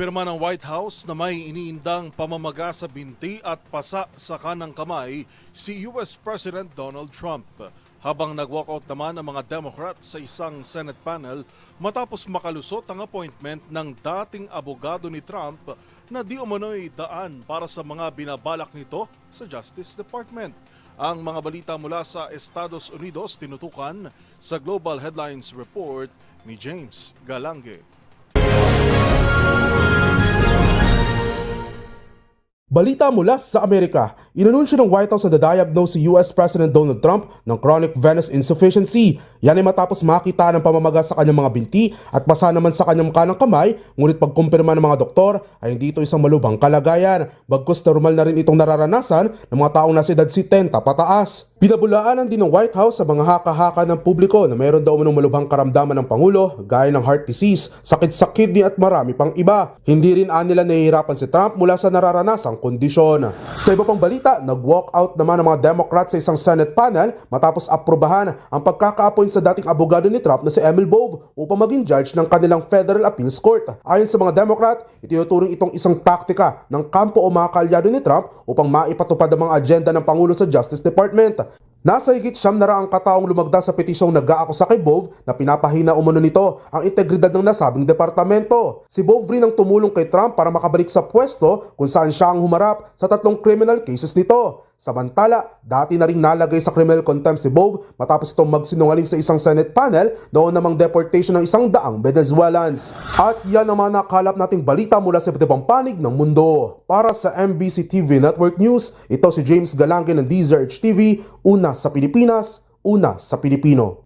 Kinumpirma ng White House na may iniindang pamamaga sa binti at pasa sa kanang kamay si US President Donald Trump. Habang nag-walkout naman ang mga Democrats sa isang Senate panel matapos makalusot ang appointment ng dating abogado ni Trump na di umano'y daan para sa mga binabalak nito sa Justice Department. Ang mga balita mula sa Estados Unidos tinutukan sa Global Headlines Report ni James Galange. Balita mula sa Amerika, inanunsyo ng White House na dadiagnose si US President Donald Trump ng chronic venous insufficiency. Yan ay matapos makita ng pamamaga sa kanyang mga binti at pasa naman sa kanyang kanang kamay, ngunit pagkumpirma ng mga doktor ay hindi ito isang malubhang kalagayan. Bagkus normal na rin itong nararanasan ng mga taong nasa edad 70 pataas. Pinabulaanan din ng White House sa mga haka-haka ng publiko na mayroon daw ng malubhang karamdaman ng Pangulo gaya ng heart disease, sakit sa kidney at marami pang iba. Hindi rin nila nahihirapan si Trump mula sa nararanasang kondisyon. Sa iba pang balita, nag-walk out naman ang mga Democrats sa isang Senate panel matapos aprobahan ang pagkaka-appoint sa dating abogado ni Trump na si Emil Bove upang maging judge ng kanilang Federal Appeals Court. Ayon sa mga Democrat, itinuturing itong isang taktika ng kampo o mga kalyado ni Trump upang maipatupad ang mga agenda ng Pangulo sa Justice Department. Nasa higit 700 kataong lumagda sa petisyong nag-aakusa kay Bove na pinapahina umano nito ang integridad ng nasabing departamento. Si Bove rin ang tumulong kay Trump para makabalik sa pwesto kung saan siya ang humarap sa 3 criminal cases nito. Samantala, dati na ring nalagay sa criminal contempt si Bove matapos itong magsinungaling sa isang Senate panel noon namang deportation ng 100 Venezuelans. At yan naman nakalap nating balita mula sa iba't ibang panig ng mundo. Para sa MBC TV Network News, ito si James Galange ng DZRH TV, una sa Pilipinas, una sa Pilipino.